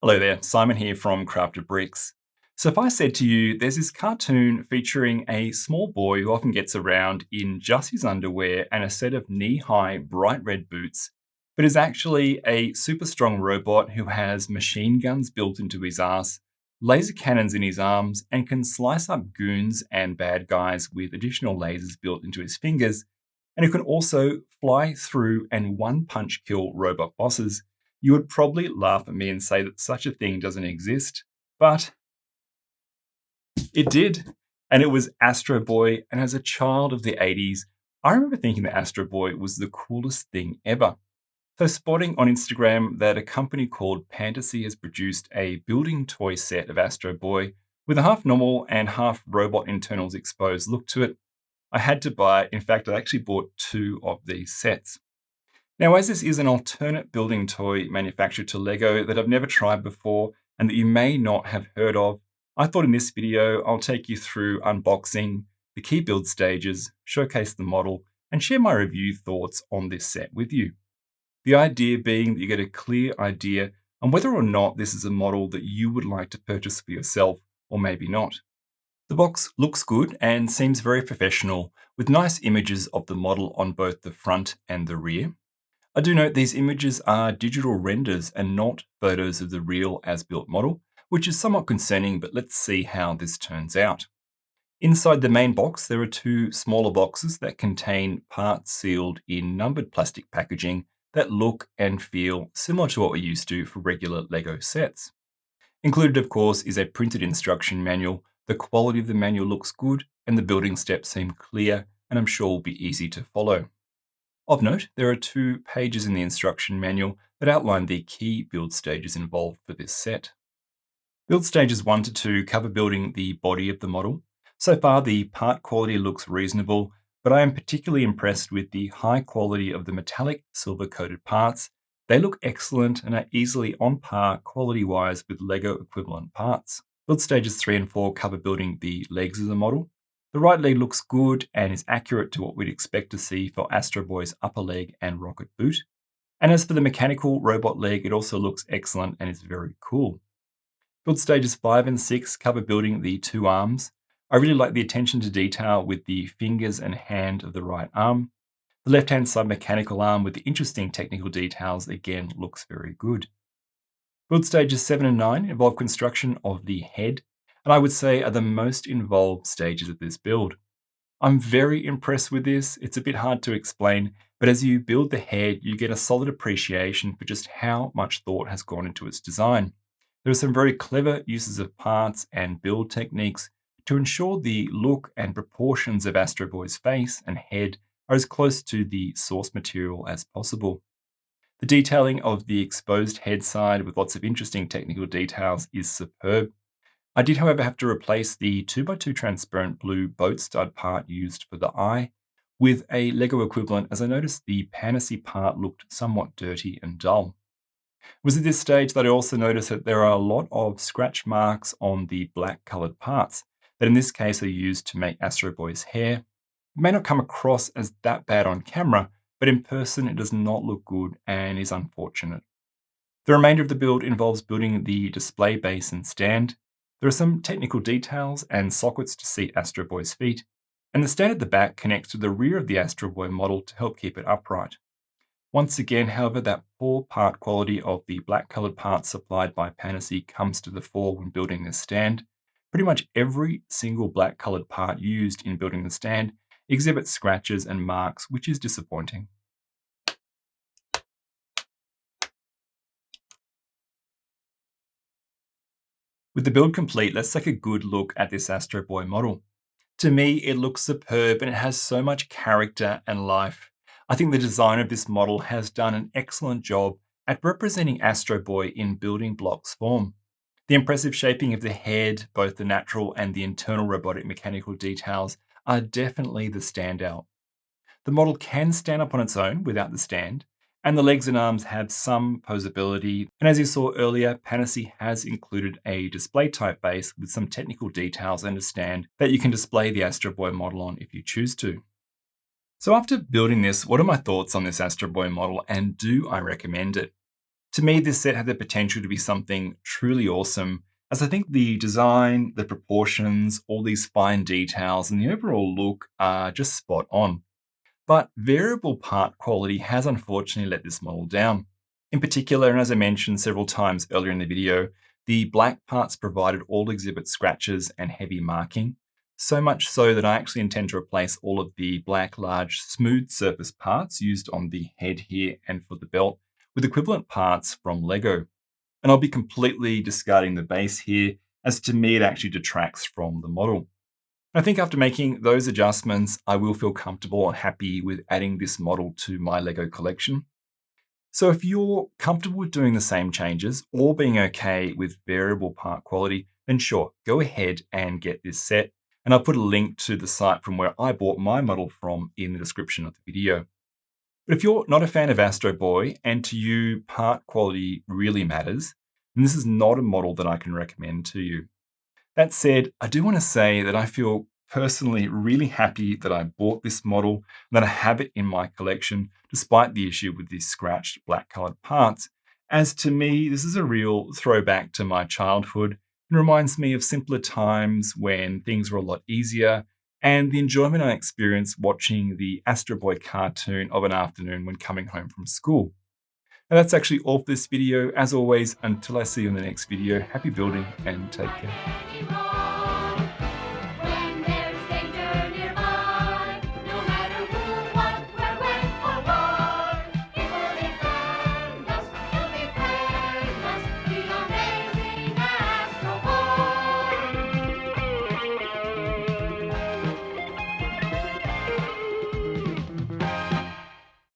Hello there, Simon here from CraftedBricks. So if I said to you, there's this cartoon featuring a small boy who often gets around in just his underwear and a set of knee-high bright red boots, but is actually a super strong robot who has machine guns built into his ass, laser cannons in his arms, and can slice up goons and bad guys with additional lasers built into his fingers, and who can also fly through and one-punch kill robot bosses. You would probably laugh at me and say that such a thing doesn't exist, but it did. And it was Astro Boy. And as a child of the 80s, I remember thinking that Astro Boy was the coolest thing ever. So, spotting on Instagram that a company called Fantasy has produced a building toy set of Astro Boy with a half normal and half robot internals exposed look to it, I had to buy it. In fact, I actually bought two of these sets. Now, as this is an alternate building toy manufactured to Lego that I've never tried before and that you may not have heard of, I thought in this video I'll take you through unboxing, the key build stages, showcase the model, and share my review thoughts on this set with you. The idea being that you get a clear idea on whether or not this is a model that you would like to purchase for yourself, or maybe not. The box looks good and seems very professional, with nice images of the model on both the front and the rear. I do note these images are digital renders and not photos of the real as-built model, which is somewhat concerning, but let's see how this turns out. Inside the main box, there are two smaller boxes that contain parts sealed in numbered plastic packaging that look and feel similar to what we're used to for regular Lego sets. Included, of course, is a printed instruction manual. The quality of the manual looks good, and the building steps seem clear, and I'm sure will be easy to follow. Of note, there are 2 pages in the instruction manual that outline the key build stages involved for this set. Build stages 1 to 2 cover building the body of the model. So far, the part quality looks reasonable, but I am particularly impressed with the high quality of the metallic silver-coated parts. They look excellent and are easily on par quality-wise with Lego equivalent parts. Build stages 3 and 4 cover building the legs of the model. The right leg looks good and is accurate to what we'd expect to see for Astro Boy's upper leg and rocket boot. And as for the mechanical robot leg, it also looks excellent and is very cool. Build stages 5 and 6 cover building the 2 arms. I really like the attention to detail with the fingers and hand of the right arm. The left-hand side mechanical arm with the interesting technical details again looks very good. Build stages 7 and 9 involve construction of the head, and I would say are the most involved stages of this build. I'm very impressed with this. It's a bit hard to explain, but as you build the head, you get a solid appreciation for just how much thought has gone into its design. There are some very clever uses of parts and build techniques to ensure the look and proportions of Astro Boy's face and head are as close to the source material as possible. The detailing of the exposed head side with lots of interesting technical details is superb. I did, however, have to replace the 2x2 transparent blue boat stud part used for the eye with a Lego equivalent, as I noticed the Fantasy part looked somewhat dirty and dull. It was at this stage that I also noticed that there are a lot of scratch marks on the black coloured parts that in this case are used to make Astro Boy's hair. It may not come across as that bad on camera, but in person it does not look good and is unfortunate. The remainder of the build involves building the display base and stand. There are some technical details and sockets to seat Astro Boy's feet, and the stand at the back connects to the rear of the Astro Boy model to help keep it upright. Once again, however, that poor part quality of the black-coloured parts supplied by Fantasy comes to the fore when building this stand. Pretty much every single black-coloured part used in building the stand exhibits scratches and marks, which is disappointing. With the build complete, let's take a good look at this Astro Boy model. To me, it looks superb and it has so much character and life. I think the designer of this model has done an excellent job at representing Astro Boy in building blocks form. The impressive shaping of the head, both the natural and the internal robotic mechanical details, are definitely the standout. The model can stand up on its own without the stand, and the legs and arms have some posability. And as you saw earlier, Fantasy has included a display type base with some technical details and a stand that you can display the Astro Boy model on if you choose to. So after building this, what are my thoughts on this Astro Boy model and do I recommend it? To me, this set had the potential to be something truly awesome, as I think the design, the proportions, all these fine details, and the overall look are just spot on. But variable part quality has unfortunately let this model down. In particular, and as I mentioned several times earlier in the video, the black parts provided all exhibit scratches and heavy marking, so much so that I actually intend to replace all of the black large smooth surface parts used on the head here and for the belt with equivalent parts from Lego. And I'll be completely discarding the base here, as to me it actually detracts from the model. I think after making those adjustments, I will feel comfortable and happy with adding this model to my LEGO collection. So if you're comfortable with doing the same changes or being okay with variable part quality, then sure, go ahead and get this set. And I'll put a link to the site from where I bought my model from in the description of the video. But if you're not a fan of Astro Boy and to you part quality really matters, then this is not a model that I can recommend to you. That said, I do want to say that I feel personally really happy that I bought this model and that I have it in my collection, despite the issue with these scratched black colored parts, as to me, this is a real throwback to my childhood and reminds me of simpler times when things were a lot easier and the enjoyment I experienced watching the Astro Boy cartoon of an afternoon when coming home from school. And that's actually all for this video. As always, until I see you in the next video, happy building and take care.